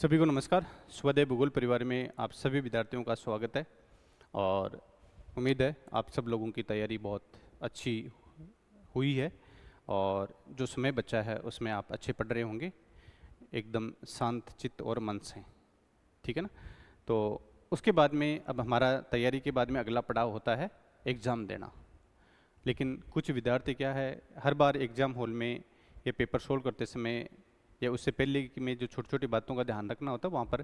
सभी को नमस्कार। स्वदेव भूगोल परिवार में आप सभी विद्यार्थियों का स्वागत है और उम्मीद है आप सब लोगों की तैयारी बहुत अच्छी हुई है और जो समय बचा है उसमें आप अच्छे पढ़ रहे होंगे, एकदम शांत चित्त और मन से, ठीक है ना। तो उसके बाद में अब हमारा तैयारी के बाद में अगला पड़ाव होता है एग्ज़ाम देना। लेकिन कुछ विद्यार्थी क्या है, हर बार एग्ज़ाम हॉल में ये पेपर सोल्व करते समय या उससे पहले कि में जो छोटी छोटी बातों का ध्यान रखना होता है वहाँ पर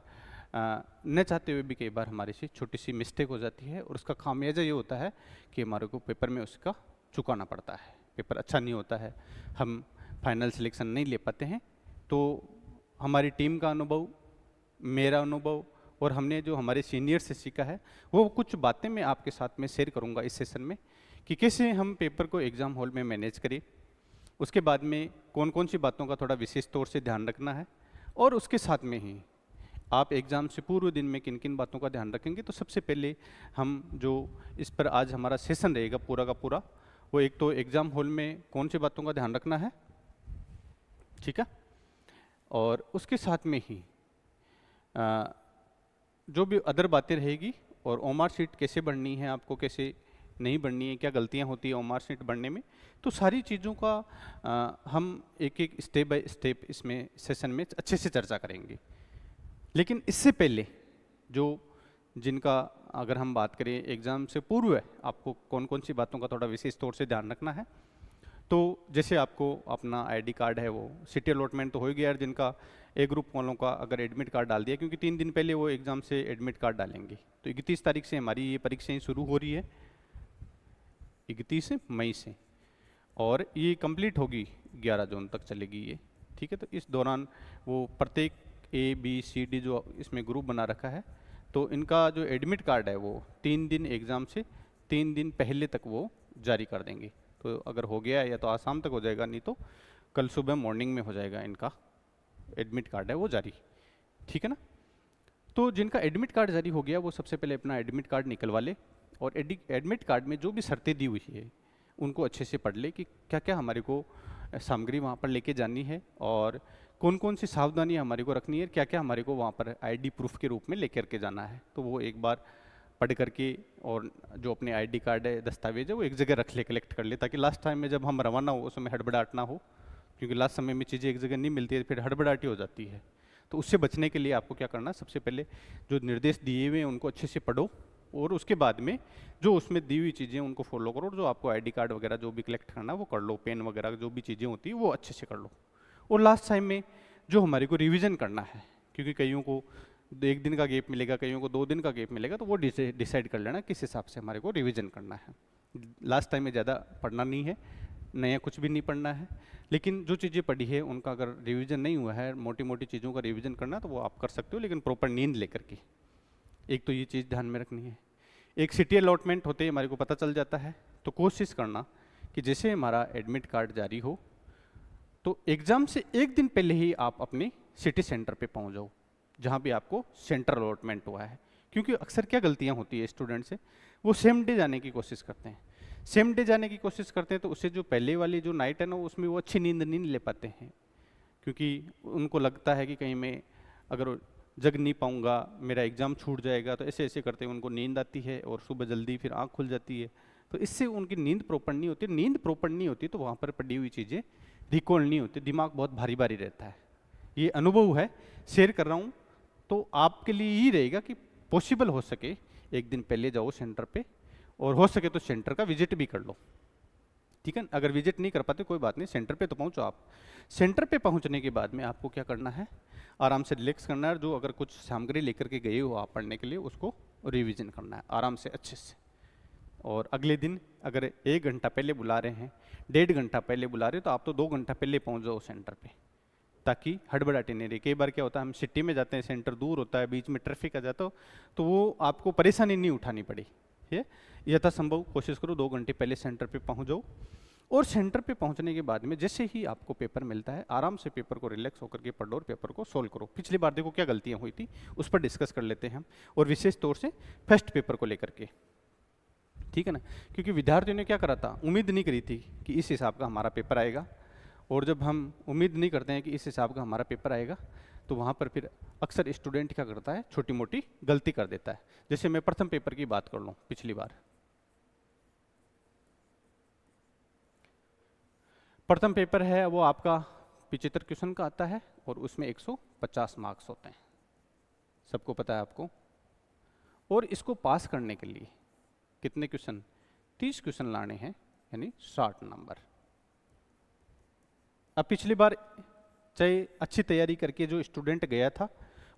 न चाहते हुए भी कई बार हमारे से छोटी सी मिस्टेक हो जाती है और उसका खामियाजा ये होता है कि हमारे को पेपर में उसका चुकाना पड़ता है। पेपर अच्छा नहीं होता है, हम फाइनल सिलेक्शन नहीं ले पाते हैं। तो हमारी टीम का अनुभव, मेरा अनुभव और हमने जो हमारे सीनियर से सीखा है वो कुछ बातें मैं आपके साथ में शेयर करूँगा इस सेशन में कि कैसे हम पेपर को एग्ज़ाम हॉल में मैनेज करें। उसके बाद में कौन कौन सी बातों का थोड़ा विशेष तौर से ध्यान रखना है और उसके साथ में ही आप एग्ज़ाम से पूर्व दिन में किन किन बातों का ध्यान रखेंगे। तो सबसे पहले हम जो इस पर आज हमारा सेशन रहेगा पूरा का पूरा, वो एक तो एग्ज़ाम हॉल में कौन सी बातों का ध्यान रखना है, ठीक है, और उसके साथ में ही जो भी अदर बातें रहेगी और ओमार शीट कैसे बननी है, आपको कैसे नहीं बननी है, क्या गलतियां होती है ओमार शीट बनने में, तो सारी चीज़ों का हम एक एक स्टेप बाय स्टेप इसमें सेशन में अच्छे से चर्चा करेंगे। लेकिन इससे पहले जो जिनका अगर हम बात करें एग्ज़ाम से पूर्व है, आपको कौन कौन सी बातों का थोड़ा विशेष तौर से ध्यान रखना है। तो जैसे आपको अपना आईडी कार्ड है, वो सिटी अलॉटमेंट तो हो ही गया यार, जिनका ए ग्रुप वालों का अगर एडमिट कार्ड डाल दिया, क्योंकि 3 दिन पहले वो एग्ज़ाम से एडमिट कार्ड डालेंगे। तो 31 तारीख से हमारी ये परीक्षाएँ शुरू हो रही है, 31 मई से, और ये कंप्लीट होगी 11 जून तक चलेगी ये, ठीक है। तो इस दौरान वो प्रत्येक ए बी सी डी जो इसमें ग्रुप बना रखा है, तो इनका जो एडमिट कार्ड है वो 3 दिन एग्ज़ाम से 3 दिन पहले तक वो जारी कर देंगे। तो अगर हो गया या तो आज शाम तक हो जाएगा, नहीं तो कल सुबह मॉर्निंग में हो जाएगा इनका एडमिट कार्ड है वो जारी, ठीक है ना। तो जिनका एडमिट कार्ड जारी हो गया वो सबसे पहले अपना एडमिट कार्ड निकलवा ले और एडमिट कार्ड में जो भी शर्तें दी हुई है उनको अच्छे से पढ़ ले कि क्या क्या हमारे को सामग्री वहाँ पर लेके जानी है और कौन कौन सी सावधानी हमारे को रखनी है, क्या क्या हमारे को वहाँ पर आईडी प्रूफ के रूप में लेकर के जाना है। तो वो एक बार पढ़ करके और जो अपने आईडी कार्ड है, दस्तावेज है, वो एक जगह रख ले, कलेक्ट कर ले, ताकि लास्ट टाइम में जब हम रवाना हो उस समय हड़बड़ाहट ना हो, क्योंकि लास्ट समय में चीज़ें एक जगह नहीं मिलती है फिर हड़बड़ाहट हो जाती है। तो उससे बचने के लिए आपको क्या करना है, सबसे पहले जो निर्देश दिए हुए हैं उनको अच्छे से पढ़ो और उसके बाद में जो उसमें दी हुई चीज़ें उनको फॉलो करो, और जो आपको आईडी कार्ड वगैरह जो भी कलेक्ट करना है वो कर लो, पेन वगैरह जो भी चीज़ें होती है वो अच्छे से कर लो। और लास्ट टाइम में जो हमारे को रिवीजन करना है, क्योंकि कईयों को 1 दिन का गैप मिलेगा, कईयों को 2 दिन का गैप मिलेगा, तो वो डिसाइड कर लेना किस हिसाब से हमारे को रिवीजन करना है। लास्ट टाइम में ज़्यादा पढ़ना नहीं है, नया कुछ भी नहीं पढ़ना है, लेकिन जो चीज़ें पढ़ी है उनका अगर रिवीजन नहीं हुआ है, मोटी मोटी चीज़ों का रिवीजन करना तो वो आप कर सकते हो, लेकिन प्रॉपर नींद लेकर के। एक तो ये चीज़ ध्यान में रखनी है। एक सिटी अलॉटमेंट होते ही हमारे को पता चल जाता है, तो कोशिश करना कि जैसे हमारा एडमिट कार्ड जारी हो तो एग्ज़ाम से 1 दिन पहले ही आप अपने सिटी सेंटर पे पहुंच जाओ जहां भी आपको सेंटर अलॉटमेंट हुआ है। क्योंकि अक्सर क्या गलतियां होती है स्टूडेंट से, वो सेम डे जाने की कोशिश करते हैं, सेम डे जाने की कोशिश करते हैं, तो उससे जो पहले वाली जो नाइट है ना उसमें वो अच्छी नींद नहीं ले पाते हैं, क्योंकि उनको लगता है कि कहीं मैं अगर जग नहीं पाऊंगा, मेरा एग्ज़ाम छूट जाएगा, तो ऐसे ऐसे करते उनको नींद आती है और सुबह जल्दी फिर आँख खुल जाती है। तो इससे उनकी नींद प्रॉपर नहीं होती, नींद प्रॉपर नहीं होती तो वहाँ पर पड़ी हुई चीज़ें रिकॉल नहीं होती, दिमाग बहुत भारी भारी रहता है। ये अनुभव है, शेयर कर रहा हूँ, तो आपके लिए ही रहेगा कि पॉसिबल हो सके 1 दिन पहले जाओ सेंटर पे, और हो सके तो सेंटर का विजिट भी कर लो, ठीक है। अगर विजिट नहीं कर पाते कोई बात नहीं, सेंटर पे तो पहुंचो आप। सेंटर पे पहुंचने के बाद में आपको क्या करना है, आराम से रिलैक्स करना है, जो अगर कुछ सामग्री लेकर के गए हो आप पढ़ने के लिए उसको रिवीजन करना है आराम से अच्छे से। और अगले दिन अगर 1 घंटा पहले बुला रहे हैं, 1.5 घंटा पहले बुला रहे हो, तो आप तो 2 घंटा पहले पहुंच जाओ सेंटर पे, ताकि हड़बड़ाहट नहीं रही। कई बार क्या होता है, हम सिटी में जाते हैं, सेंटर दूर होता है, बीच में ट्रैफिक आ जाता हो, तो वो आपको परेशानी नहीं उठानी पड़ी है। यथासंभव कोशिश करो 2 घंटे पहले सेंटर पे पहुंच जाओ। और सेंटर पे पहुंचने के बाद में जैसे ही आपको पेपर मिलता है, आराम से पेपर को रिलैक्स होकर के पढ़ो और पेपर को सोल्व करो। पिछली बार देखो क्या गलतियां हुई थी, उस पर डिस्कस कर लेते हैं हम, और विशेष तौर से फर्स्ट पेपर को लेकर के, ठीक है ना। क्योंकि विद्यार्थियों ने क्या करा था, उम्मीद नहीं करी थी कि इस हिसाब का हमारा पेपर आएगा, और जब हम उम्मीद नहीं करते हैं कि इस हिसाब का हमारा पेपर आएगा, तो वहाँ पर फिर अक्सर स्टूडेंट क्या करता है, छोटी मोटी गलती कर देता है। जैसे मैं प्रथम पेपर की बात कर लूँ, पिछली बार प्रथम पेपर है वो आपका 75 क्वेश्चन का आता है और उसमें 150 मार्क्स होते हैं, सबको पता है आपको। और इसको पास करने के लिए कितने क्वेश्चन, 30 क्वेश्चन लाने हैं, यानी 60 नंबर। अब पिछली बार चाहे अच्छी तैयारी करके जो स्टूडेंट गया था,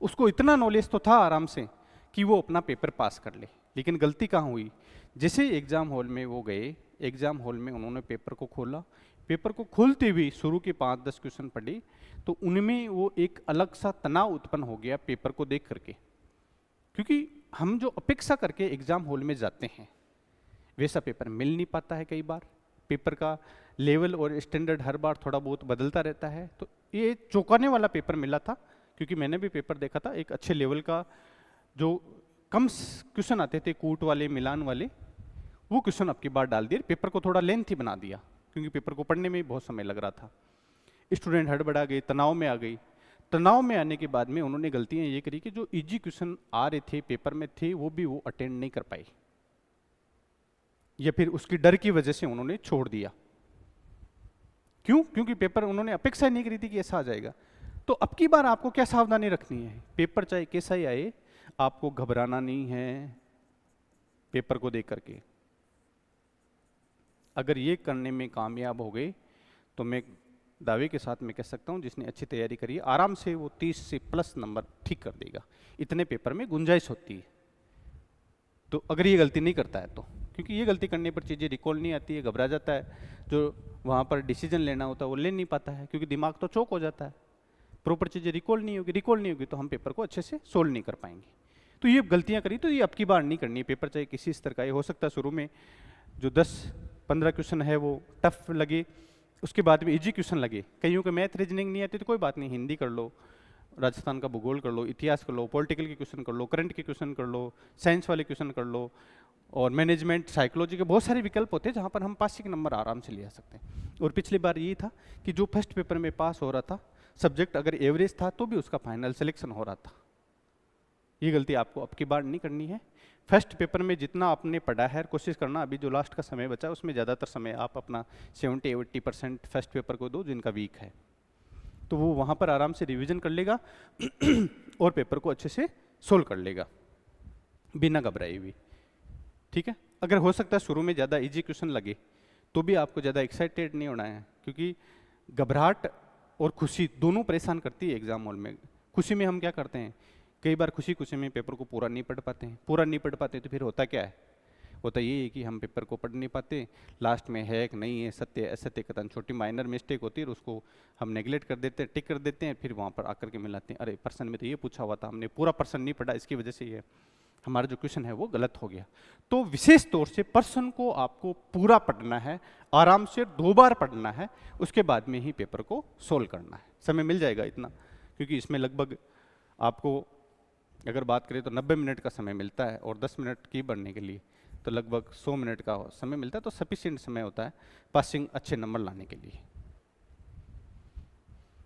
उसको इतना नॉलेज तो था आराम से कि वो अपना पेपर पास कर ले, लेकिन गलती कहाँ हुई, जैसे एग्जाम हॉल में वो गए, एग्जाम हॉल में उन्होंने पेपर को खोला, पेपर को खोलते हुए शुरू के 5-10 क्वेश्चन पढ़े, तो उनमें वो एक अलग सा तनाव उत्पन्न हो गया पेपर को देख करके। क्योंकि हम जो अपेक्षा करके एग्जाम हॉल में जाते हैं वैसा पेपर मिल नहीं पाता है, कई बार पेपर का लेवल और स्टैंडर्ड हर बार थोड़ा बहुत बदलता रहता है। तो ये चौंकाने वाला पेपर मिला था, क्योंकि मैंने भी पेपर देखा था, एक अच्छे लेवल का जो कम क्वेश्चन आते थे, कूट वाले, मिलान वाले, वो क्वेश्चन अब की बार डाल दिए, पेपर को थोड़ा लेंथी बना दिया, क्योंकि पेपर को पढ़ने में बहुत समय लग रहा था। स्टूडेंट हड़बड़ा गए, तनाव में आ गई। तनाव में आने के बाद में उन्होंने गलतियां ये करी कि जो इजी क्वेश्चन आ रहे थे, पेपर में थे, वो भी वो अटेंड नहीं कर पाए, या फिर उसकी डर की वजह से उन्होंने छोड़ दिया। क्यों? क्योंकि पेपर उन्होंने अपेक्षा नहीं करी थी कि ऐसा आ जाएगा। तो अब की बार आपको क्या सावधानी रखनी है, पेपर चाहे कैसा ही आए, आपको घबराना नहीं है पेपर को देख करके। अगर ये करने में कामयाब हो गए तो मैं दावे के साथ मैं कह सकता हूँ, जिसने अच्छी तैयारी करी है आराम से वो 30 से प्लस नंबर ठीक कर देगा। इतने पेपर में गुंजाइश होती है, तो अगर ये गलती नहीं करता है तो, क्योंकि ये गलती करने पर चीज़ें रिकॉल नहीं आती है, घबरा जाता है, जो वहाँ पर डिसीजन लेना होता है वो ले नहीं पाता है, क्योंकि दिमाग तो चौक हो जाता है, प्रॉपर चीज़ें रिकॉल नहीं होगी तो हम पेपर को अच्छे से सोल्व नहीं कर पाएंगे। तो ये गलतियाँ करी, तो ये अब की बार नहीं करनी है। पेपर चाहे किसी स्तर का, ये हो सकता है शुरू में जो 10-15 क्वेश्चन है वो टफ लगे, उसके बाद में इजी क्वेश्चन लगे। कईयों को मैथ रीजनिंग नहीं आती तो कोई बात नहीं, हिंदी कर लो, राजस्थान का भूगोल कर लो, इतिहास कर लो, पॉलिटिकल के क्वेश्चन कर लो, करंट के क्वेश्चन कर लो, साइंस वाले क्वेश्चन कर लो, और मैनेजमेंट, साइकोलॉजी के बहुत सारे विकल्प होते हैं जहाँ पर हम पासिंग नंबर आराम से ले आ सकते हैं। और पिछली बार ये था कि जो फर्स्ट पेपर में पास हो रहा था, सब्जेक्ट अगर एवरेज था तो भी उसका फाइनल सिलेक्शन हो रहा था। ये गलती आपको अब की बार नहीं करनी है। फर्स्ट पेपर में जितना आपने पढ़ा है, कोशिश करना अभी जो लास्ट का समय बचा उसमें ज़्यादातर समय आप अपना 70-80% फर्स्ट पेपर को दो, जिनका वीक है, तो वो वहाँ पर आराम से रिवीजन कर लेगा और पेपर को अच्छे से सोल्व कर लेगा बिना घबराए हुए। ठीक है, अगर हो सकता है शुरू में ज़्यादा इजी क्वेश्चन लगे तो भी आपको ज़्यादा एक्साइटेड नहीं होना है, क्योंकि घबराहट और खुशी दोनों परेशान करती है एग्जाम हॉल में। खुशी में हम क्या करते हैं, कई बार खुशी में पेपर को पूरा नहीं पढ़ पाते हैं। पूरा नहीं पढ़ पाते तो फिर होता क्या है, होता ये है कि हम पेपर को पढ़ नहीं पाते, लास्ट में है कि नहीं है, सत्य असत्य कथन, छोटी माइनर मिस्टेक होती है और उसको हम नेगलेक्ट कर देते हैं, टिक कर देते हैं, फिर वहाँ पर आकर के मिलाते हैं, अरे प्रश्न में तो ये पूछा हुआ था, हमने पूरा प्रश्न नहीं पढ़ा, इसकी वजह से ये हमारा जो क्वेश्चन है वो गलत हो गया। तो विशेष तौर से प्रश्न को आपको पूरा पढ़ना है, आराम से 2 बार पढ़ना है, उसके बाद में ही पेपर को सोल्व करना है। समय मिल जाएगा इतना, क्योंकि इसमें लगभग आपको अगर बात करें तो 90 मिनट का समय मिलता है, और 10 मिनट की बढ़ने के लिए तो लगभग 100 मिनट का समय मिलता है, तो सफिशिएंट समय होता है पासिंग अच्छे नंबर लाने के लिए।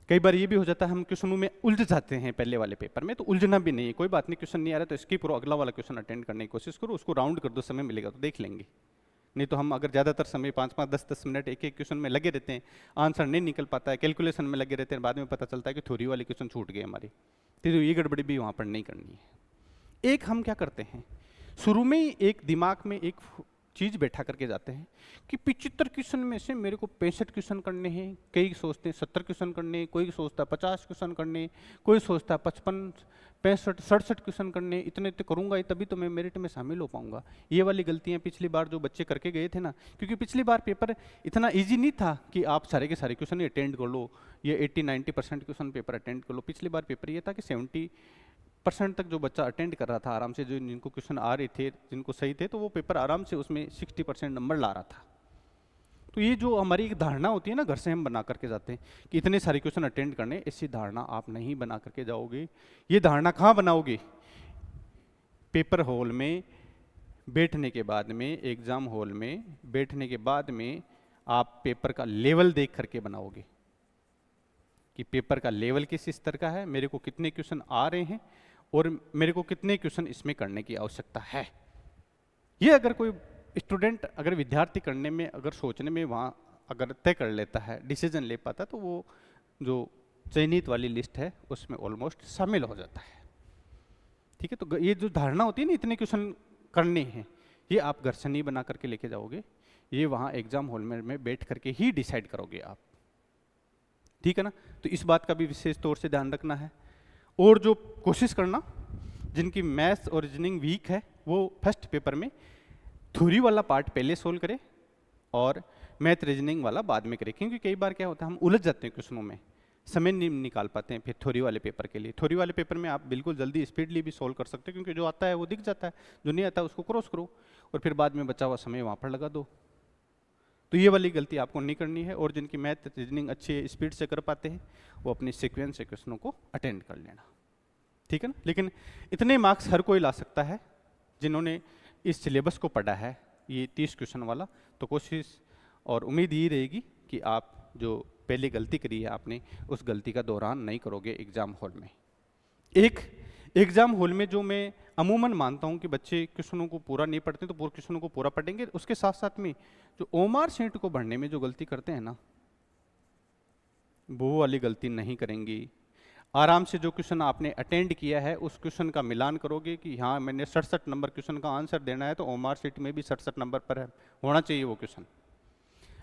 कई बार ये भी हो जाता है हम क्वेश्चनों में उलझ जाते हैं पहले वाले पेपर में, तो उलझना भी नहीं है, कोई बात नहीं, क्वेश्चन नहीं आ रहा तो स्किप करो, अगला वाला क्वेश्चन अटेंड करने की कोशिश करो, उसको राउंड कर दो, समय मिलेगा तो देख लेंगे। नहीं तो हम अगर ज़्यादातर समय 5-5, 10-10 मिनट एक एक क्वेश्चन में लगे रहते हैं, आंसर नहीं निकल पाता है, कैलकुलेशन में लगे रहते हैं, बाद में पता चलता है कि थ्योरी वाले क्वेश्चन छूट गए हमारे, तो ये गड़बड़ी भी वहाँ पर नहीं करनी है। एक हम क्या करते हैं, शुरू में ही एक दिमाग में एक चीज़ बैठा करके जाते हैं कि 75 क्वेश्चन में से मेरे को 65 क्वेश्चन करने हैं, कई सोचते हैं 70 क्वेश्चन करने, कोई सोचता है 50 क्वेश्चन करने, कोई सोचता है 55, 65, 67 क्वेश्चन करने, इतने तो करूँगा ही तभी तो मैं मेरिट में शामिल हो पाऊंगा। ये वाली गलतियाँ पिछली बार जो बच्चे करके गए थे ना, क्योंकि पिछली बार पेपर इतना ईजी नहीं था कि आप सारे के सारे क्वेश्चन अटेंड कर लो, ये 80-90% क्वेश्चन पेपर अटेंड कर लो। पिछली बार पेपर ये था कि 70% तक जो बच्चा अटेंड कर रहा था आराम से, जो जिनको क्वेश्चन आ रहे थे, जिनको सही थे, तो वो पेपर आराम से उसमें 60% नंबर ला रहा था। तो ये जो हमारी एक धारणा होती है ना, घर से हम बना करके जाते हैं कि इतने सारे क्वेश्चन अटेंड करने, ऐसी धारणा आप नहीं बना करके जाओगे। ये धारणा कहाँ बनाओगे, पेपर हॉल में बैठने के बाद में, एग्जाम हॉल में बैठने के बाद में आप पेपर का लेवल देख करके बनाओगे। कि पेपर का लेवल किस स्तर का है, मेरे को कितने क्वेश्चन आ रहे हैं और मेरे को कितने क्वेश्चन इसमें करने की आवश्यकता है। ये अगर कोई स्टूडेंट, अगर विद्यार्थी करने में, अगर सोचने में वहाँ अगर तय कर लेता है, डिसीजन ले पाता, तो वो जो चयनित वाली लिस्ट है उसमें ऑलमोस्ट शामिल हो जाता है। ठीक है, तो ये जो धारणा होती है ना इतने क्वेश्चन करने हैं, ये आप घर से नहीं बना करके लेके जाओगे, ये वहाँ एग्जाम हॉल में बैठ करके ही डिसाइड करोगे आप। ठीक है ना, तो इस बात का भी विशेष तौर से ध्यान रखना है। और जो कोशिश करना, जिनकी मैथ्स और रीजनिंग वीक है, वो फर्स्ट पेपर में थ्योरी वाला पार्ट पहले सोल्व करें और मैथ रीजनिंग वाला बाद में करें। क्योंकि कई बार क्या होता है, हम उलझ जाते हैं क्वेश्चनों में, समय नहीं निकाल पाते हैं फिर थ्योरी वाले पेपर के लिए। थ्योरी वाले पेपर में आप बिल्कुल जल्दी स्पीडली भी सोल्व कर सकते हो, क्योंकि जो आता है वो दिख जाता है, जो नहीं आता है उसको क्रॉस करो और फिर बाद में बचा हुआ समय वहाँ पर लगा दो। तो ये वाली गलती आपको नहीं करनी है। और जिनकी मैथ रीजनिंग अच्छी स्पीड से कर पाते हैं, वो अपनी सीक्वेंस से क्वेश्चनों को अटेंड कर लेना। ठीक है ना, लेकिन इतने मार्क्स हर कोई ला सकता है जिन्होंने इस सिलेबस को पढ़ा है, ये 30 क्वेश्चन वाला। तो कोशिश और उम्मीद ये रहेगी कि आप जो पहले गलती करी है आपने, उस गलती का दोहरान नहीं करोगे एग्जाम हॉल में। एक एग्जाम हॉल में जो मैं अमूमन मानता हूँ कि बच्चे क्वेश्चनों को पूरा नहीं पढ़ते, तो पूरे क्वेश्चनों को पूरा पढ़ेंगे, उसके साथ साथ में जो ओमार शीट को भरने में जो गलती करते हैं ना, वो वाली गलती नहीं करेंगी। आराम से जो क्वेश्चन आपने अटेंड किया है उस क्वेश्चन का मिलान करोगे कि हाँ मैंने 67 नंबर क्वेश्चन का आंसर देना है, तो ओमार शीट में भी 67 नंबर पर होना चाहिए वो क्वेश्चन।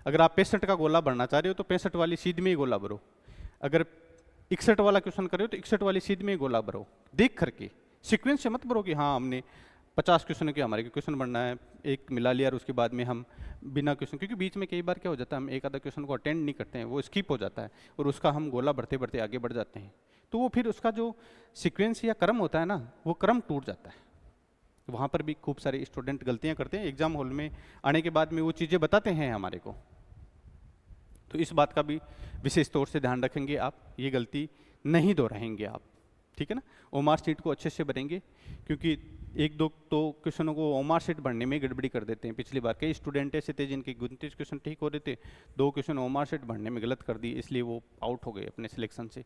अगर आप 65 का गोला भरना चाह रहे हो तो 65 वाली सीध में ही गोला भरो। अगर 61 वाला क्वेश्चन कर रहे हो तो 61 वाली सीध में ही गोला भरो, देख करके। सीक्वेंस से मत भरो कि हाँ हमने 50 क्वेश्चन के हमारे क्वेश्चन बनना है, एक मिला लिया और उसके बाद में हम बिना क्वेश्चन, क्योंकि बीच में कई बार क्या हो जाता है, हम एक आधा क्वेश्चन को अटेंड नहीं करते हैं, वो स्किप हो जाता है और उसका हम गोला भरते भरते आगे बढ़ जाते हैं, तो वो फिर उसका जो सीक्वेंस या क्रम होता है ना, वो क्रम टूट जाता है। वहाँ पर भी खूब सारे स्टूडेंट गलतियाँ करते हैं, एग्जाम हॉल में आने के बाद में वो चीज़ें बताते हैं हमारे को। तो इस बात का भी विशेष तौर से ध्यान रखेंगे आप, ये गलती नहीं दोहराएंगे आप। ठीक है ना, ओमार शीट को अच्छे से भरेंगे, क्योंकि एक दो तो क्वेश्चनों को ओमार शीट भरने में गड़बड़ी कर देते हैं। पिछली बार कई स्टूडेंट ऐसे थे जिनके 29 क्वेश्चन ठीक हो रहे थे, 2 क्वेश्चन ओमार शीट भरने में गलत कर दी, इसलिए वो आउट हो गए अपने सिलेक्शन से।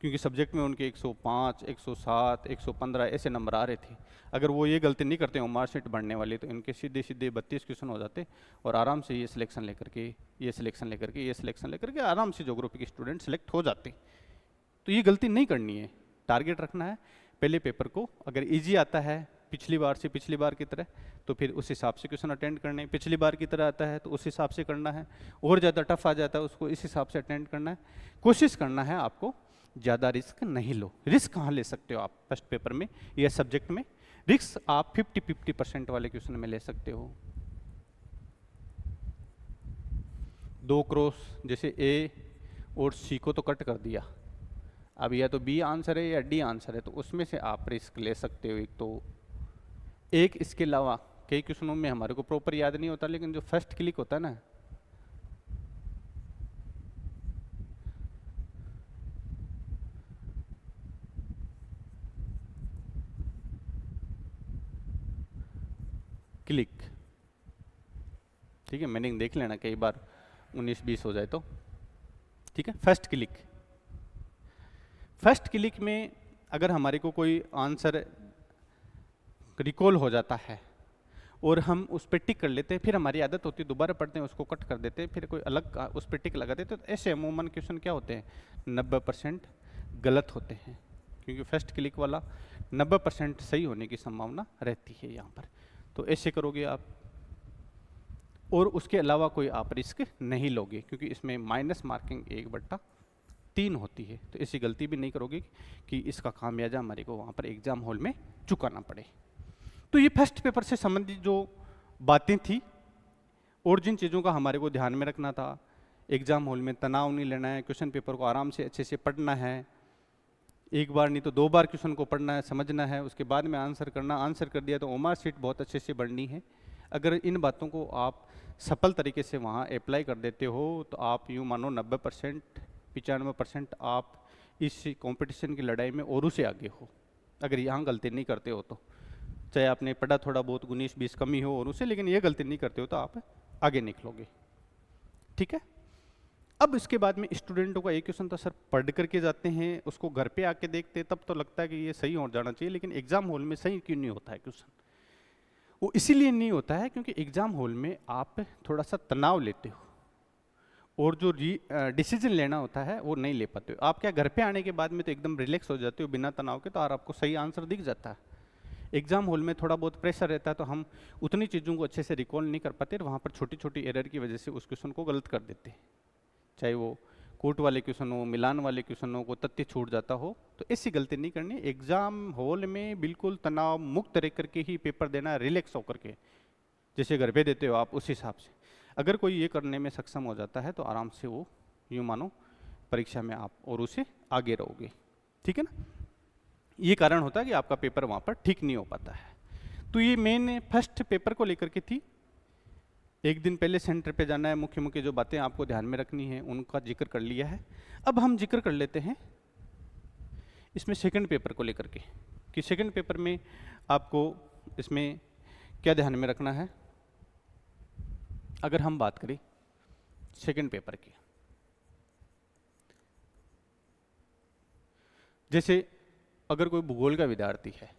क्योंकि सब्जेक्ट में उनके 105, 107, 115 ऐसे नंबर आ रहे थे। अगर वो ये गलती नहीं करते ओमार शीट भरने वाले, तो इनके सीधे सीधे 32 क्वेश्चन हो जाते और आराम से ये सिलेक्शन लेकर के, ये सिलेक्शन लेकर के, ये सिलेक्शन लेकर के आराम से ज्योग्राफी के स्टूडेंट सेलेक्ट हो जाते। तो ये गलती नहीं करनी है, टारगेट रखना है पहले पेपर को। अगर ईजी आता है पिछली बार से, पिछली बार की तरह, तो फिर उस हिसाब से क्वेश्चन अटेंड करने। पिछली बार की तरह आता है तो उस हिसाब से करना है, और ज़्यादा टफ आ जाता है उसको इस हिसाब से अटेंड करना है। कोशिश करना है आपको ज़्यादा रिस्क नहीं लो। रिस्क कहाँ ले सकते हो आप फर्स्ट पेपर में या सब्जेक्ट में? रिस्क आप 50-50% वाले क्वेश्चन में ले सकते हो। 2 क्रॉस, जैसे ए और सी को तो कट कर दिया, अब या तो बी आंसर है या डी आंसर है, तो उसमें से आप रिस्क ले सकते हो एक तो। एक इसके अलावा कई क्वेश्चनों में हमारे को प्रॉपर याद नहीं होता, लेकिन जो फर्स्ट क्लिक होता है ना, क्लिक, ठीक है, मीनिंग देख लेना, कई बार 19-20 हो जाए तो। ठीक है, फर्स्ट क्लिक, फर्स्ट क्लिक में अगर हमारे को कोई आंसर रिकॉल हो जाता है और हम उस पर टिक कर लेते हैं, फिर हमारी आदत होती है दोबारा पढ़ते हैं उसको कट कर देते हैं, फिर कोई अलग उस पर टिक लगा देते हैं, तो ऐसे अमूमन क्वेश्चन क्या होते हैं, 90% गलत होते हैं। क्योंकि फर्स्ट क्लिक वाला 90% सही होने की संभावना रहती है यहाँ पर। तो ऐसे करोगे आप, और उसके अलावा कोई आप रिस्क नहीं लोगे, क्योंकि इसमें माइनस मार्किंग 1/3 होती है। तो ऐसी गलती भी नहीं करोगे कि इसका खामियाजा हमारे को वहाँ पर एग्जाम हॉल में चुकाना पड़े। तो ये फर्स्ट पेपर से संबंधित जो बातें थी, और जिन चीज़ों का हमारे को ध्यान में रखना था, एग्जाम हॉल में तनाव नहीं लेना है, क्वेश्चन पेपर को आराम से अच्छे से पढ़ना है, एक बार नहीं तो 2 बार क्वेश्चन को पढ़ना है, समझना है, उसके बाद में आंसर करना। आंसर कर दिया तो ओमार शीट बहुत अच्छे से बढ़नी है। अगर इन बातों को आप सफल तरीके से वहाँ अप्लाई कर देते हो, तो आप यूँ मानो 90%, 95% आप इस कंपटीशन की लड़ाई में औरों से आगे हो। अगर यहाँ गलती नहीं करते हो तो, चाहे आपने पढ़ा थोड़ा बहुत 19-20 कमी हो और उससे, लेकिन ये गलती नहीं करते हो तो आप आगे निकलोगे। ठीक है, अब इसके बाद में स्टूडेंटों का एक क्वेश्चन तो सर पढ़ करके जाते हैं, उसको घर पे आके देखते हैं, तब तो लगता है कि ये सही हो जाना चाहिए, लेकिन एग्जाम हॉल में सही क्यों नहीं होता है क्वेश्चन? वो इसीलिए नहीं होता है क्योंकि एग्जाम हॉल में आप थोड़ा सा तनाव लेते हो और जो डिसीजन लेना होता है वो नहीं ले पाते हो। आप क्या घर पे आने के बाद में तो एकदम रिलैक्स हो जाते हो बिना तनाव के, तो और आपको सही आंसर दिख जाता है। एग्जाम हॉल में थोड़ा बहुत प्रेशर रहता है तो हम उतनी चीज़ों को अच्छे से रिकॉल नहीं कर पाते, वहाँ पर छोटी छोटी एरर की वजह से उस क्वेश्चन को गलत कर देते हैं। चाहे वो कोट वाले क्वेश्चन हो, मिलान वाले क्वेश्चन हो, को तथ्य छूट जाता हो, तो ऐसी गलती नहीं करनी। एग्जाम हॉल में बिल्कुल तनाव मुक्त रह करके ही पेपर देना है, रिलैक्स होकर के, जैसे घर पे देते हो आप उस हिसाब से। अगर कोई ये करने में सक्षम हो जाता है तो आराम से वो यूँ मानो परीक्षा में आप और उसे आगे रहोगे, ठीक है ना। ये कारण होता है कि आपका पेपर वहाँ पर ठीक नहीं हो पाता है। तो ये मेन फर्स्ट पेपर को लेकर के थी। एक दिन पहले सेंटर पे जाना है, मुख्य मुख्य जो बातें आपको ध्यान में रखनी है उनका जिक्र कर लिया है। अब हम जिक्र कर लेते हैं इसमें सेकंड पेपर को लेकर के, कि सेकंड पेपर में आपको इसमें क्या ध्यान में रखना है। अगर हम बात करें सेकंड पेपर की, जैसे अगर कोई भूगोल का विद्यार्थी है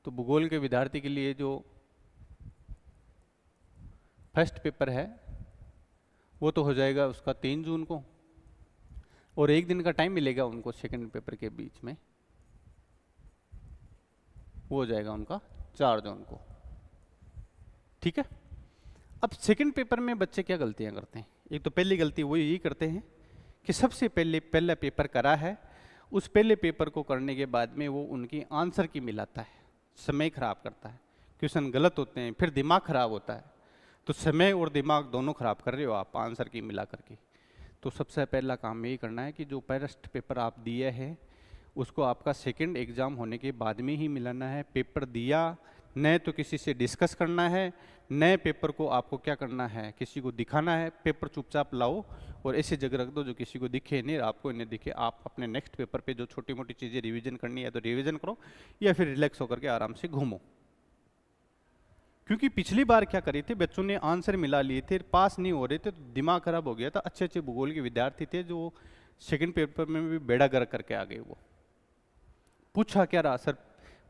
तो भूगोल के विद्यार्थी के लिए जो फर्स्ट पेपर है वो तो हो जाएगा उसका 3 जून को, और एक दिन का टाइम मिलेगा उनको सेकंड पेपर के बीच में, वो हो जाएगा उनका 4 जून को, ठीक है। अब सेकंड पेपर में बच्चे क्या गलतियां करते हैं? एक तो पहली गलती वो यही करते हैं कि सबसे पहले पहला पेपर करा है, उस पहले पेपर को करने के बाद में वो उनकी आंसर की मिलाता है, समय खराब करता है, क्वेश्चन गलत होते हैं, फिर दिमाग खराब होता है। तो समय और दिमाग दोनों खराब कर रहे हो आप आंसर की मिला करके। तो सबसे पहला काम यही करना है कि जो फर्स्ट पेपर आप दिए हैं उसको आपका सेकंड एग्जाम होने के बाद में ही मिलाना है। पेपर दिया न तो किसी से डिस्कस करना है, नए पेपर को आपको क्या करना है, किसी को दिखाना है। पेपर चुपचाप लाओ और ऐसी जगह रख दो जो किसी को दिखे नहीं, आपको इन्हें दिखे। आप अपने नेक्स्ट पेपर पे जो छोटी मोटी चीज़ें रिवीजन करनी है तो रिवीजन करो, या फिर रिलैक्स होकर के आराम से घूमो। क्योंकि पिछली बार क्या करी थी, बच्चों ने आंसर मिला लिए थे, पास नहीं हो रहे थे, तो दिमाग खराब हो गया था। अच्छे अच्छे भूगोल के विद्यार्थी थे जो सेकंड पेपर में भी बेड़ा गर्क करके आ गए। वो पूछा क्या रहा सर,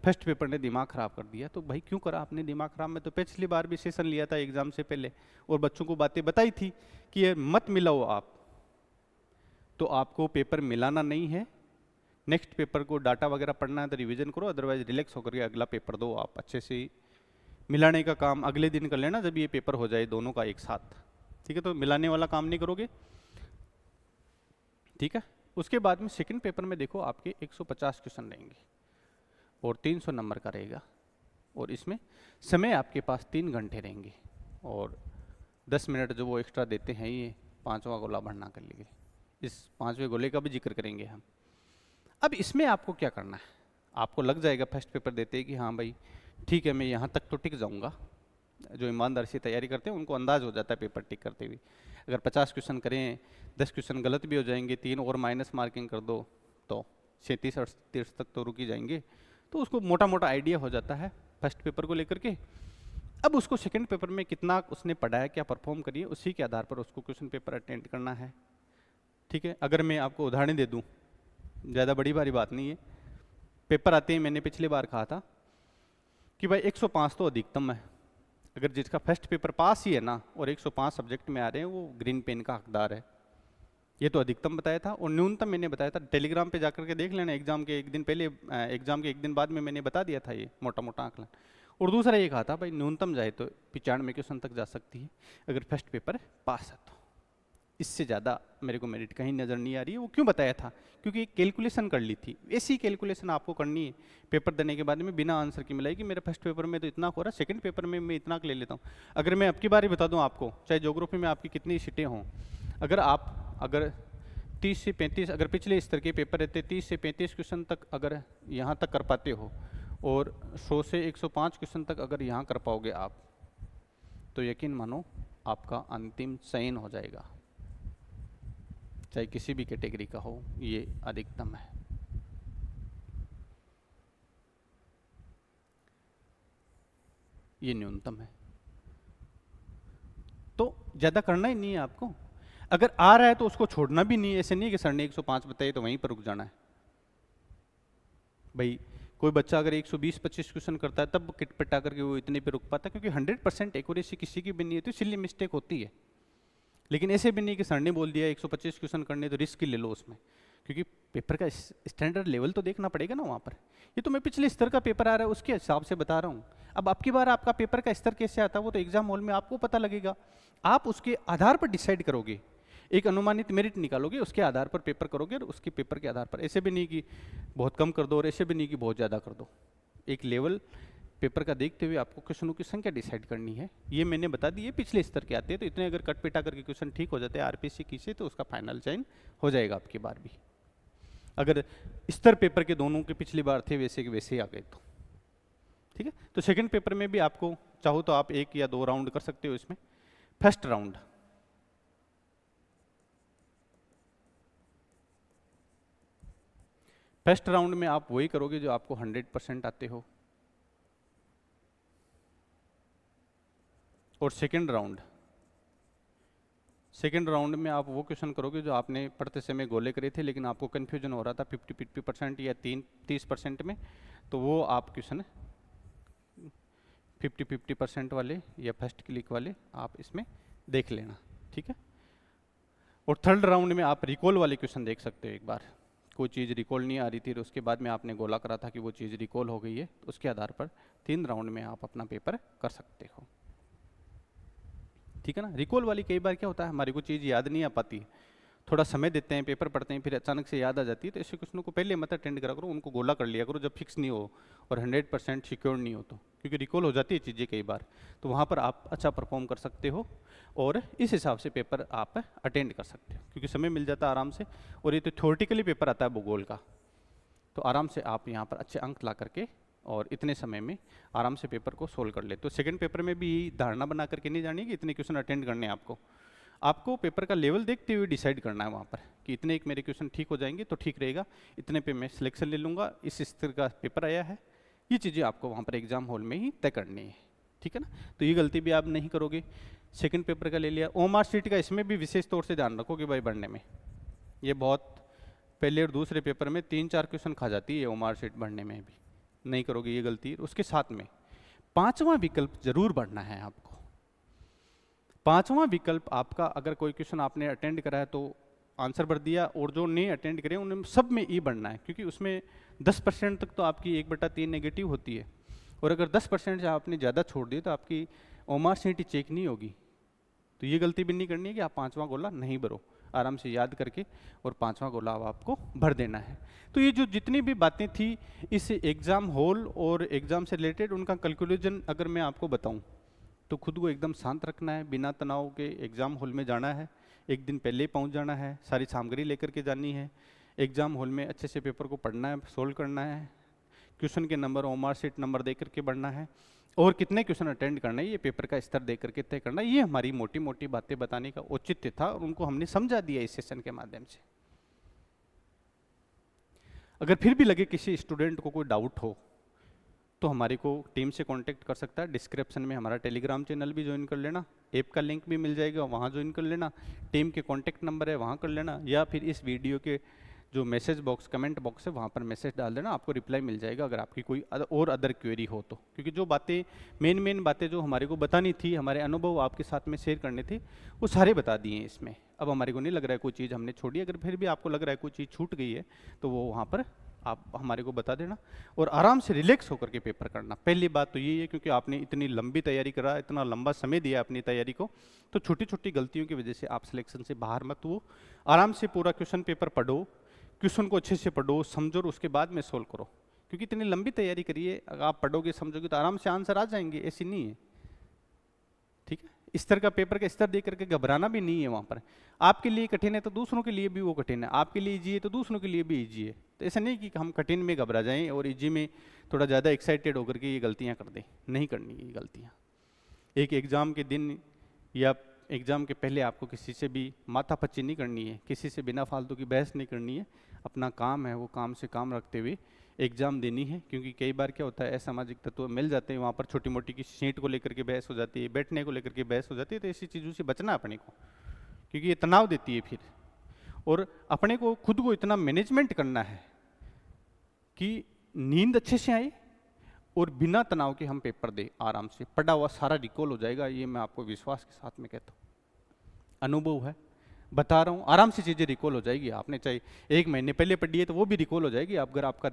फर्स्ट पेपर ने दिमाग खराब कर दिया। तो भाई क्यों करा आपने दिमाग खराब? में तो पिछली बार भी सेशन लिया था एग्जाम से पहले और बच्चों को बातें बताई थी कि ये मत मिलाओ आप। तो आपको पेपर मिलाना नहीं है, नेक्स्ट पेपर को डाटा वगैरह पढ़ना है तो रिवीजन करो, अदरवाइज रिलैक्स होकर के अगला पेपर दो आप अच्छे से। मिलाने का काम अगले दिन कर लेना जब ये पेपर हो जाए दोनों का एक साथ, ठीक है। तो मिलाने वाला काम नहीं करोगे, ठीक है। उसके बाद में सेकंड पेपर में देखो आपके 150 क्वेश्चन रहेंगे और 300 नंबर का रहेगा, और इसमें समय आपके पास 3 घंटे रहेंगे और 10 मिनट जो वो एक्स्ट्रा देते हैं ये 5वां गोला भरना कर लिए। इस 5वें गोले का भी जिक्र करेंगे हम। अब इसमें आपको क्या करना है, आपको लग जाएगा फर्स्ट पेपर देते ही कि हाँ भाई ठीक है मैं यहाँ तक तो टिक जाऊँगा। जो ईमानदारी से तैयारी करते हैं उनको अंदाज हो जाता है पेपर टिक करते हुए। अगर 50 क्वेश्चन करें, 10 क्वेश्चन गलत भी हो जाएंगे, 3 और माइनस मार्किंग कर दो तो 37-38 तक तो रुक ही जाएंगे। तो उसको मोटा मोटा आइडिया हो जाता है फर्स्ट पेपर को लेकर के। अब उसको सेकंड पेपर में कितना उसने पढ़ा है, क्या परफॉर्म करिए, उसी के आधार पर उसको क्वेश्चन पेपर अटेंड करना है, ठीक है। अगर मैं आपको उदाहरण दे दूँ, ज़्यादा बड़ी भारी बात नहीं है। पेपर आते ही मैंने पिछली बार कहा था कि भाई 105 तो अधिकतम है। अगर जिसका फर्स्ट पेपर पास ही है ना और 105 सब्जेक्ट में आ रहे हैं वो ग्रीन पेन का हकदार है। ये तो अधिकतम बताया था, और न्यूनतम मैंने बताया था। टेलीग्राम पे जाकर के देख लेना, एग्जाम के एक दिन पहले, एग्जाम के एक दिन बाद में मैंने बता दिया था ये मोटा मोटा आंकलन। और दूसरा ये कहा था भाई न्यूनतम जाए तो 95 क्वेश्चन तक जा सकती है अगर फर्स्ट पेपर पास है तो। इससे ज़्यादा मेरे को मेरिट कहीं नज़र नहीं आ रही है। वो क्यों बताया था? क्योंकि एक कैलकुलेशन कर ली थी। ऐसी कैलकुलेशन आपको करनी है पेपर देने के बाद में, बिना आंसर की मिलाई कि मेरे फर्स्ट पेपर में तो इतना हो रहा है, सेकंड पेपर में मैं इतना ले लेता हूँ। अगर मैं अब की बार ही बता दूँ आपको, चाहे ज्योग्राफी में आपकी कितनी सीटें हों, अगर 30 से 35, अगर पिछले स्तर के पेपर रहते 30 से 35 क्वेश्चन तक अगर यहाँ तक कर पाते हो, और 100 से 105 क्वेश्चन तक अगर यहाँ कर पाओगे आप, तो यकीन मानो आपका अंतिम चयन हो जाएगा, चाहे किसी भी कैटेगरी का हो। ये अधिकतम है। ये न्यूनतम है। तो ज़्यादा करना ही नहीं है आपको। अगर आ रहा है तो उसको छोड़ना भी नहीं है, ऐसे नहीं है कि सर ने 105 बताए तो वहीं पर रुक जाना है। भाई कोई बच्चा अगर 120-25 क्वेश्चन करता है तब किट पिटा करके वो इतने पे रुक पाता है, क्योंकि 100% एक्यूरेसी किसी की भी नहीं है, तो इसलिए मिस्टेक होती है। लेकिन ऐसे भी नहीं कि सर ने बोल दिया 125 क्वेश्चन करने तो रिस्क ही ले लो उसमें, क्योंकि पेपर का स्टैंडर्ड लेवल तो देखना पड़ेगा ना वहाँ पर। ये तो मैं पिछले स्तर का पेपर आ रहा है उसके हिसाब से बता रहा हूँ। अब आपकी बार आपका पेपर का स्तर कैसे आता है वो तो एग्जाम हॉल में आपको पता लगेगा, आप उसके आधार पर डिसाइड करोगे, एक अनुमानित मेरिट निकालोगे, उसके आधार पर पेपर करोगे, और उसके पेपर के आधार पर, ऐसे भी नहीं कि बहुत कम कर दो और ऐसे भी नहीं कि बहुत ज़्यादा कर दो। एक लेवल पेपर का देखते हुए आपको क्वेश्चनों की संख्या डिसाइड करनी है। ये मैंने बता दी, ये पिछले स्तर के आते हैं, तो इतने अगर कट पिटा करके क्वेश्चन ठीक हो जाते हैं आरपीसी की से, तो उसका फाइनल चयन हो जाएगा आपकी बार भी। अगर स्तर पेपर के दोनों के पिछली बार थे वैसे के वैसे ही आ गए तो ठीक है। तो सेकंड पेपर में भी आपको चाहो तो आप 1 या 2 राउंड कर सकते हो इसमें। फर्स्ट राउंड, फर्स्ट राउंड में आप वही करोगे जो आपको 100% आते हो। और सेकंड राउंड में आप वो क्वेश्चन करोगे जो आपने पढ़ते समय गोले करे थे लेकिन आपको कन्फ्यूजन हो रहा था 50% या 30% में, तो वो आप क्वेश्चन 50% वाले या फर्स्ट क्लिक वाले आप इसमें देख लेना, ठीक है। और थर्ड राउंड में आप रिकॉल वाले क्वेश्चन देख सकते हो। एक बार कोई चीज़ रिकॉल नहीं आ रही थी तो उसके बाद में आपने गोला करा था कि वो चीज़ रिकॉल हो गई है, तो उसके आधार पर 3 राउंड में आप अपना पेपर कर सकते हो, ठीक है ना। रिकॉल वाली कई बार क्या होता है, हमारी को चीज़ याद नहीं आ पाती, थोड़ा समय देते हैं, पेपर पढ़ते हैं, फिर अचानक से याद आ जाती है, तो ऐसे क्वेश्चनों को पहले मत अटेंड करा करो, उनको गोला कर लिया करो जब फिक्स नहीं हो और 100% सिक्योर नहीं हो तो, क्योंकि रिकॉल हो जाती है चीज़ें कई बार, तो वहाँ पर आप अच्छा परफॉर्म कर सकते हो और इस हिसाब से पेपर आप अटेंड कर सकते हो, क्योंकि समय मिल जाता है आराम से। और ये तो थ्योरेटिकली पेपर आता है भूगोल का, तो आराम से आप यहाँ पर अच्छे अंक ला करके और इतने समय में आराम से पेपर को सोल्व कर ले। तो सेकंड पेपर में भी धारणा बना करके नहीं जानी कि इतने क्वेश्चन अटेंड करने हैं आपको पेपर का लेवल देखते हुए डिसाइड करना है वहाँ पर कि इतने एक मेरे क्वेश्चन ठीक हो जाएंगे तो ठीक रहेगा, इतने पे मैं सिलेक्शन ले लूँगा, इस स्तर का पेपर आया है, ये चीज़ें आपको वहाँ पर एग्जाम हॉल में ही तय करनी है, ठीक है ना। तो ये गलती भी आप नहीं करोगे। सेकंड पेपर का ले लिया। ओमार शीट का इसमें भी विशेष तौर से ध्यान रखो कि भाई बढ़ने में ये बहुत पहले और दूसरे पेपर में 3-4 क्वेश्चन खा जाती है, ओमार शीट बढ़ने में भी नहीं करोगे ये गलती। उसके साथ में 5वां विकल्प जरूर बढ़ना है आपको। 5वां विकल्प आपका, अगर कोई क्वेश्चन आपने अटेंड करा है तो आंसर भर दिया, और जो नहीं अटेंड करे उनमें सब में ई बढ़ना है, क्योंकि उसमें 10% तक तो आपकी 1/3 नेगेटिव होती है, और अगर 10% से आपने ज़्यादा छोड़ दी तो आपकी ओमार शीट चेक नहीं होगी। तो ये गलती भी नहीं करनी है कि आप 5वां गोला नहीं भरो, आराम से याद करके और 5वां गोला आपको भर देना है। तो ये जो जितनी भी बातें थी इस एग्ज़ाम हॉल और एग्ज़ाम से रिलेटेड, उनका कैलकुलेशन अगर मैं आपको बताऊं तो खुद को एकदम शांत रखना है, बिना तनाव के एग्ज़ाम हॉल में जाना है, एक दिन पहले ही पहुंच जाना है, सारी सामग्री लेकर के जानी है, एग्ज़ाम हॉल में अच्छे से पेपर को पढ़ना है, सोल्व करना है, क्वेश्चन के नंबर ओमार शीट नंबर दे करके बढ़ना है, और कितने क्वेश्चन अटेंड करना है ये पेपर का स्तर दे करके तय करना है। ये हमारी मोटी मोटी बातें बताने का औचित्य था और उनको हमने समझा दिया इस सेशन के माध्यम से। अगर फिर भी लगे किसी स्टूडेंट को कोई डाउट हो तो हमारे को टीम से कांटेक्ट कर सकता है। डिस्क्रिप्शन में हमारा टेलीग्राम चैनल भी ज्वाइन कर लेना, ऐप का लिंक भी मिल जाएगा, वहाँ ज्वाइन कर लेना, टीम के कांटेक्ट नंबर है वहाँ कर लेना, या फिर इस वीडियो के जो मैसेज बॉक्स कमेंट बॉक्स है वहाँ पर मैसेज डाल देना, आपको रिप्लाई मिल जाएगा अगर आपकी कोई और अदर क्वेरी हो तो। क्योंकि जो बातें मेन बातें जो हमारे को बतानी थी, हमारे अनुभव आपके साथ में शेयर करने थे, वो सारे बता दिए हैं इसमें। अब हमारे को नहीं लग रहा है कोई चीज़ हमने छोड़ी, अगर फिर भी आपको लग रहा है कोई चीज़ छूट गई है तो वो वहाँ पर आप हमारे को बता देना, और आराम से रिलैक्स होकर के पेपर करना। पहली बात तो यही है, क्योंकि आपने इतनी लंबी तैयारी करा, इतना लंबा समय दिया अपनी तैयारी को, तो छोटी छोटी गलतियों की वजह से आप सिलेक्शन से बाहर मत हो। आराम से पूरा क्वेश्चन पेपर पढ़ो, क्वेश्चन को अच्छे से पढ़ो, समझो, और उसके बाद में सोल्व करो, क्योंकि इतनी लंबी तैयारी करिए, अगर आप पढ़ोगे समझोगे तो आराम से आंसर आ जाएंगे, ऐसी नहीं है, ठीक है। स्तर का पेपर का स्तर देख करके घबराना भी नहीं है। वहाँ पर आपके लिए कठिन है तो दूसरों के लिए भी वो कठिन है, आपके लिए इजी है तो दूसरों के लिए भी इजी है। तो ऐसा नहीं कि हम कठिन में घबरा जाएं और इजी में थोड़ा ज़्यादा एक्साइटेड होकर के ये गलतियाँ कर दें, नहीं करनी ये गलतियाँ। एक एग्ज़ाम के दिन या एग्ज़ाम के पहले आपको किसी से भी माथापच्ची नहीं करनी है, किसी से बिना फालतू की बहस नहीं करनी है। अपना काम है वो काम से काम रखते हुए एग्ज़ाम देनी है, क्योंकि कई बार क्या होता है असामाजिक तत्व मिल जाते हैं वहाँ पर, छोटी मोटी की सीट को लेकर के बहस हो जाती है, बैठने को लेकर के बहस हो जाती है, तो ऐसी चीज़ों से बचना अपने को, क्योंकि ये तनाव देती है फिर। और अपने को खुद को इतना मैनेजमेंट करना है कि नींद अच्छे से आए और बिना तनाव के हम पेपर दे आराम से, पढ़ा हुआ सारा रिकॉल हो जाएगा, ये मैं आपको विश्वास के साथ में कहता हूँ, अनुभव है, बता रहा हूँ, आराम से चीज़ें रिकॉल हो जाएगी। आपने चाहे 1 महीने पहले पढ़ी है तो वो भी रिकॉल हो जाएगी। अगर आपका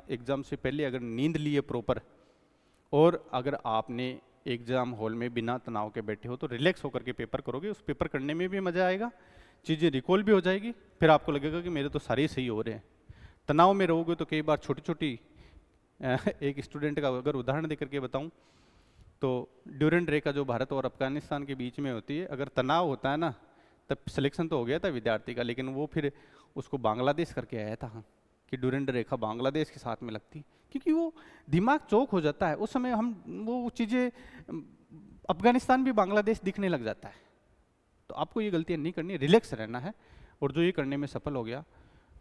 एग्ज़ाम से पहले अगर नींद ली है प्रॉपर, और अगर आपने एग्ज़ाम हॉल में बिना तनाव के बैठे हो तो रिलैक्स होकर के पेपर करोगे, उस पेपर करने में भी मज़ा आएगा, चीज़ें रिकॉल भी हो जाएगी, फिर आपको लगेगा कि मेरे तो सारे सही हो रहे हैं। तनाव में रहोगे तो कई बार छोटी छोटी एक स्टूडेंट का अगर उदाहरण दे करके बताऊं तो ड्यूरेंट रेखा जो भारत और अफगानिस्तान के बीच में होती है, अगर तनाव होता है ना, तब सिलेक्शन तो हो गया था विद्यार्थी का, लेकिन वो फिर उसको बांग्लादेश करके आया था, हाँ, कि ड्यूरेंट रेखा बांग्लादेश के साथ में लगती, क्योंकि वो दिमाग चौक हो जाता है उस समय। हम वो चीज़ें, अफगानिस्तान भी बांग्लादेश दिखने लग जाता है। तो आपको ये गलतियाँ नहीं करनी, रिलैक्स रहना है, और जो ये करने में सफल हो गया,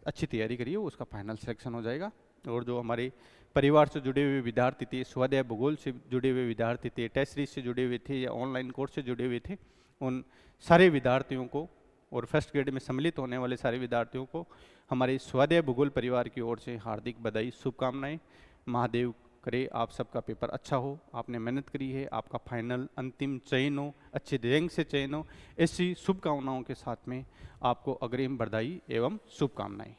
अच्छी तैयारी करिए, उसका फाइनल सिलेक्शन हो जाएगा। और जो हमारे परिवार से जुड़े हुए विद्यार्थी थे, स्वाध्याय भूगोल से जुड़े हुए विद्यार्थी थे, टेस्ट सीरीज से जुड़े हुए थे, या ऑनलाइन कोर्स से जुड़े हुए थे, उन सारे विद्यार्थियों को और फर्स्ट ग्रेड में सम्मिलित होने वाले सारे विद्यार्थियों को हमारे स्वाध्याय भूगोल परिवार की ओर से हार्दिक बधाई, शुभकामनाएं। महादेव करे आप सबका पेपर अच्छा हो, आपने मेहनत करी है, आपका फाइनल अंतिम चयन हो, अच्छे रैंक से चयन हो, ऐसी शुभकामनाओं के साथ में आपको अग्रिम बधाई एवं शुभकामनाएं।